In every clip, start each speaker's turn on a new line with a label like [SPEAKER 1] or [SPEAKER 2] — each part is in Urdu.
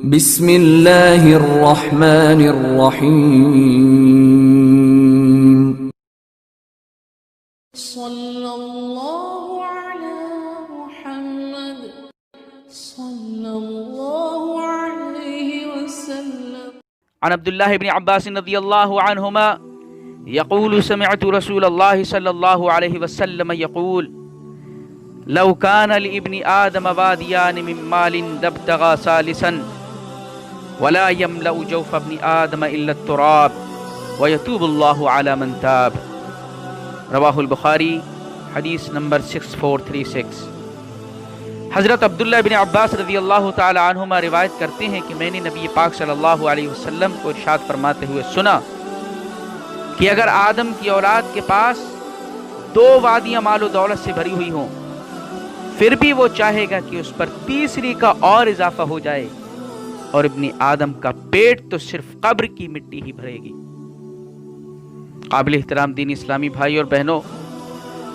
[SPEAKER 1] بسم اللہ الرحمن الرحیم
[SPEAKER 2] صلی اللہ علی محمد صلی اللہ علیہ وسلم.
[SPEAKER 3] عن عبد الله بن عباس رضی اللہ عنہما يقول سمعت رسول الله صلی اللہ علیہ وسلم يقول لو كان لابن آدم واديان من مال لابتغى ثالثا ولا يملأ جوف ابن آدم إلا التراب ويتوب الله على من تاب. رواہ البخاری، حدیث نمبر 6436. حضرت عبداللہ بن عباس رضی اللہ تعالی عنہما روایت کرتے ہیں کہ میں نے نبی پاک صلی اللہ علیہ وسلم کو ارشاد فرماتے ہوئے سنا کہ اگر آدم کی اولاد کے پاس 2 وادیاں مال و دولت سے بھری ہوئی ہوں، پھر بھی وہ چاہے گا کہ اس پر تیسری کا اور اضافہ ہو جائے، اور ابن آدم کا پیٹ تو صرف قبر کی مٹی ہی بھرے گی. قابل احترام دینی اسلامی بھائی اور بہنوں،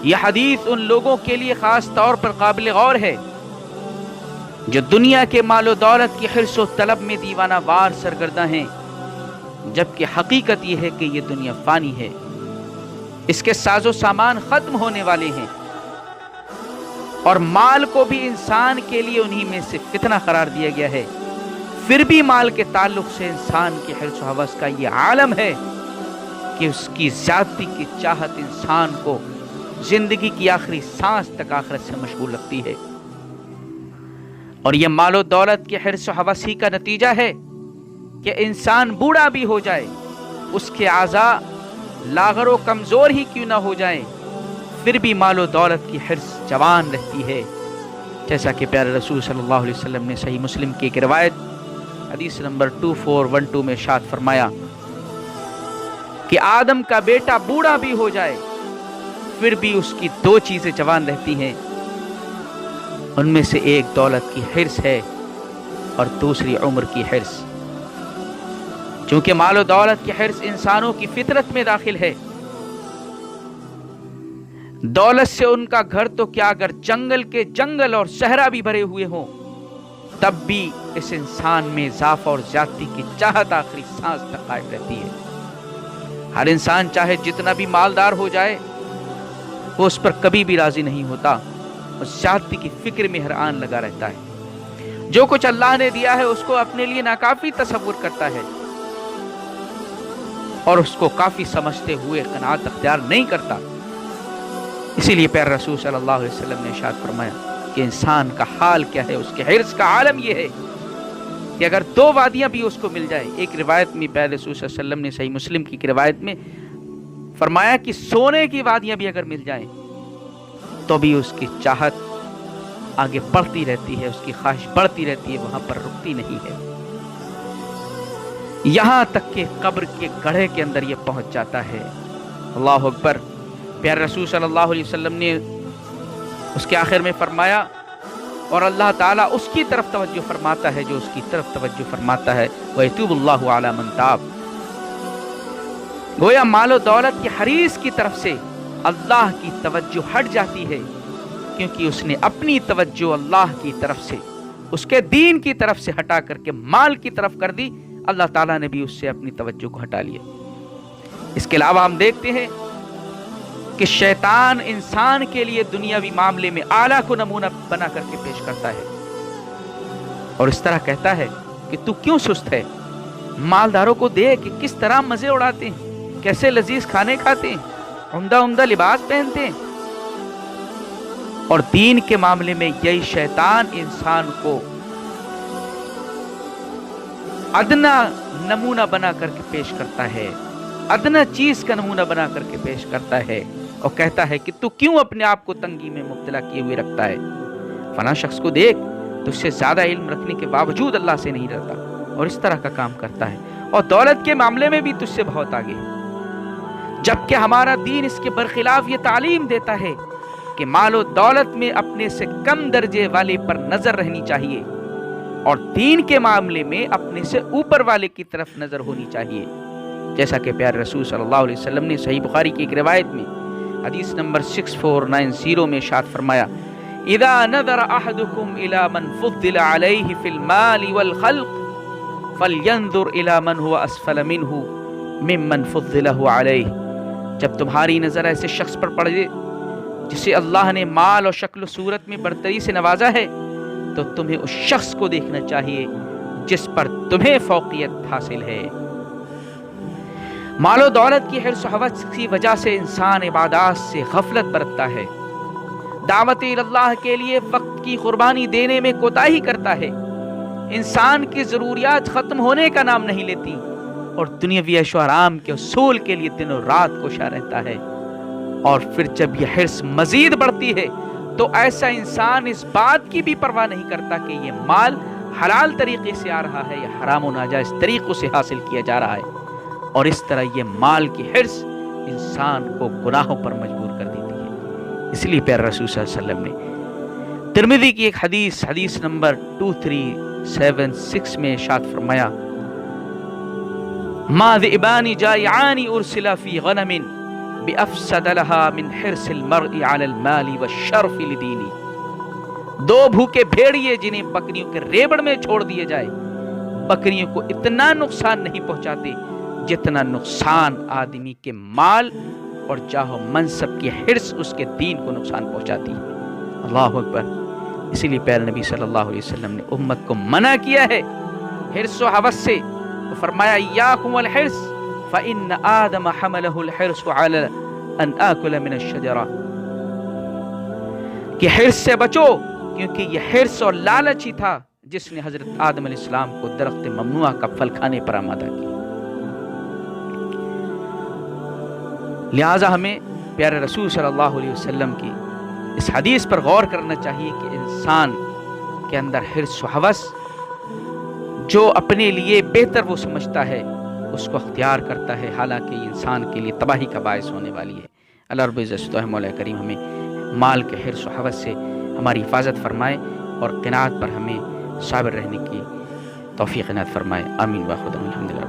[SPEAKER 3] یہ حدیث ان لوگوں کے لیے خاص طور پر قابل غور ہے جو دنیا کے مال و دولت کی حرص و طلب میں دیوانہ وار سرگرداں ہیں، جبکہ حقیقت یہ ہے کہ یہ دنیا فانی ہے، اس کے ساز و سامان ختم ہونے والے ہیں، اور مال کو بھی انسان کے لیے انہی میں سے فتنہ قرار دیا گیا ہے. پھر بھی مال کے تعلق سے انسان کی حرص و ہوس کا یہ عالم ہے کہ اس کی زیادتی کی چاہت انسان کو زندگی کی آخری سانس تک آخرت سے مشغول رکھتی ہے. اور یہ مال و دولت کے حرص و ہوس ہی کا نتیجہ ہے کہ انسان بوڑھا بھی ہو جائے، اس کے اعضاء لاغر و کمزور ہی کیوں نہ ہو جائیں، پھر بھی مال و دولت کی حرص جوان رہتی ہے. جیسا کہ پیارے رسول صلی اللہ علیہ وسلم نے صحیح مسلم کی ایک روایت حدیث نمبر 2412 میں ارشاد فرمایا کہ آدم کا بیٹا بوڑھا بھی ہو جائے پھر بھی اس کی 2 چیزیں جوان رہتی ہیں، ان میں سے ایک دولت کی حرص ہے اور دوسری عمر کی حرص. چونکہ مال و دولت کی حرص انسانوں کی فطرت میں داخل ہے. دولت سے ان کا گھر تو کیا، اگر جنگل کے جنگل اور صحرا بھی بھرے ہوئے ہوں، تب بھی اس انسان میں اضافہ اور زیادتی کی چاہت آخری سانس تک قائم رہتی ہے. ہر انسان چاہے جتنا بھی مالدار ہو جائے، وہ اس پر کبھی بھی راضی نہیں ہوتا اور زیادتی کی فکر میں ہر آن لگا رہتا ہے. جو کچھ اللہ نے دیا ہے اس کو اپنے لیے ناکافی تصور کرتا ہے اور اس کو کافی سمجھتے ہوئے قناعت اختیار نہیں کرتا. اسی لیے پیارے رسول صلی اللہ علیہ وسلم نے ارشاد فرمایا کہ انسان کا حال کیا ہے، اس کے حرص کا عالم یہ ہے کہ اگر 2 وادیاں بھی اس کو مل جائے. ایک روایت میں پیارے رسول صلی اللہ علیہ وسلم نے صحیح مسلم کی روایت میں فرمایا کہ سونے کی وادیاں بھی اگر مل جائیں تو بھی اس کی چاہت آگے بڑھتی رہتی ہے، اس کی خواہش بڑھتی رہتی ہے، وہاں پر رکتی نہیں ہے، یہاں تک کہ قبر کے گڑھے کے اندر یہ پہنچ جاتا ہے. اللہ اکبر. پیارے رسول صلی اللہ علیہ وسلم نے اس کے آخر میں فرمایا، اور اللہ تعالیٰ اس کی طرف توجہ فرماتا ہے جو اس کی طرف توجہ فرماتا ہے، وَيَتُوبُ اللَّهُ عَلَى مَن تَابَ. گویا مال و دولت کی حریص کی طرف سے اللہ کی توجہ ہٹ جاتی ہے، کیونکہ اس نے اپنی توجہ اللہ کی طرف سے، اس کے دین کی طرف سے ہٹا کر کے مال کی طرف کر دی. اللہ تعالیٰ نے بھی اس سے اپنی توجہ کو ہٹا لیا. اس کے علاوہ ہم دیکھتے ہیں کہ شیطان انسان کے لیے دنیاوی معاملے میں اعلیٰ کو نمونہ بنا کر کے پیش کرتا ہے اور اس طرح کہتا ہے کہ تو کیوں سست ہے، مالداروں کو دیکھ کہ کس طرح مزے اڑاتے ہیں، کیسے لذیذ کھانے کھاتے ہیں، عمدہ عمدہ لباس پہنتے ہیں. اور دین کے معاملے میں یہی شیطان انسان کو ادنا نمونہ بنا کر کے پیش کرتا ہے، ادنا چیز کا نمونہ بنا کر کے پیش کرتا ہے اور کہتا ہے کہ تو کیوں اپنے آپ کو تنگی میں مبتلا کیے ہوئے رکھتا ہے، فلاں شخص کو دیکھ تو اس سے زیادہ علم رکھنے کے باوجود اللہ سے نہیں ڈرتا اور اس طرح کا کام کرتا ہے، اور دولت کے معاملے میں بھی تجھ سے بہت آگے ہے. جبکہ ہمارا دین اس کے برخلاف یہ تعلیم دیتا ہے کہ مال و دولت میں اپنے سے کم درجے والے پر نظر رہنی چاہیے اور دین کے معاملے میں اپنے سے اوپر والے کی طرف نظر ہونی چاہیے. جیسا کہ پیارے رسول صلی اللہ علیہ وسلم نے صحیح بخاری کی ایک روایت میں حدیث نمبر 6490 میں ارشاد فرمایا، اذا نظر احدكم الى من فضل عليه في المال والخلق فَلْيَنْظُرْ إِلَى مَنْ هُوَ أَسْفَلَ مِنْهُ مِمَّنْ فُضِّلَهُ عَلَيْهِ۔ جب تمہاری نظر ایسے شخص پر پڑے جسے اللہ نے مال اور شکل و صورت میں برتری سے نوازا ہے، تو تمہیں اس شخص کو دیکھنا چاہیے جس پر تمہیں فوقیت حاصل ہے۔ مال و دولت کی حرص و ہوس کی وجہ سے انسان عبادات سے غفلت برتتا ہے، دعوت اللہ کے لیے وقت کی قربانی دینے میں کوتاہی کرتا ہے، انسان کی ضروریات ختم ہونے کا نام نہیں لیتی اور دنیاوی عیش و آرام کے اصول کے لیے دن و رات کوشاں رہتا ہے۔ اور پھر جب یہ حرص مزید بڑھتی ہے تو ایسا انسان اس بات کی بھی پرواہ نہیں کرتا کہ یہ مال حلال طریقے سے آ رہا ہے یا حرام و ناجائز طریقوں سے حاصل کیا جا رہا ہے، اور اس طرح یہ مال کی حرص انسان کو گناہوں پر مجبور کر دیتی ہے۔ اس لیے پیارے رسول صلی اللہ علیہ وسلم نے ترمذی کی ایک حدیث نمبر 2376 میں ارشاد فرمایا، ما ذئبان جائعان ارسلا فی غنم بأفسد لها من حرص المرء على المال والشرف لدینی۔ دو بھوکے بھیڑیے جنہیں بکریوں کے ریبڑ میں چھوڑ دیے جائے، بکریوں کو اتنا نقصان نہیں پہنچاتے جتنا نقصان آدمی کے مال اور جاہ و منصب کی حرص اس کے دین کو نقصان پہنچاتی ہے۔ اللہ اکبر۔ اسی لیے پیارے نبی صلی اللہ علیہ وسلم نے امت کو منع کیا ہے حرص و ہوس سے، تو فرمایا ایاکم والحرص فإن آدم حمله الحرص على أن آكل من الشجرة، کہ حرص سے بچو، کیونکہ یہ حرص اور لالچ ہی تھا جس نے حضرت آدم علیہ السلام کو درخت ممنوعہ کا پھل کھانے پر آمادہ کیا۔ لہٰذا ہمیں پیارے رسول صلی اللہ علیہ وسلم کی اس حدیث پر غور کرنا چاہیے کہ انسان کے اندر حرص و ہوس جو اپنے لیے بہتر وہ سمجھتا ہے اس کو اختیار کرتا ہے، حالانکہ یہ انسان کے لیے تباہی کا باعث ہونے والی ہے۔ اللہ رب العزت و مولا کریم ہمیں مال کے حرص و ہوس سے ہماری حفاظت فرمائے اور قناعت پر ہمیں صابر رہنے کی توفیق عنایت فرمائے۔ آمین۔ واخر دعوانا الحمدللہ۔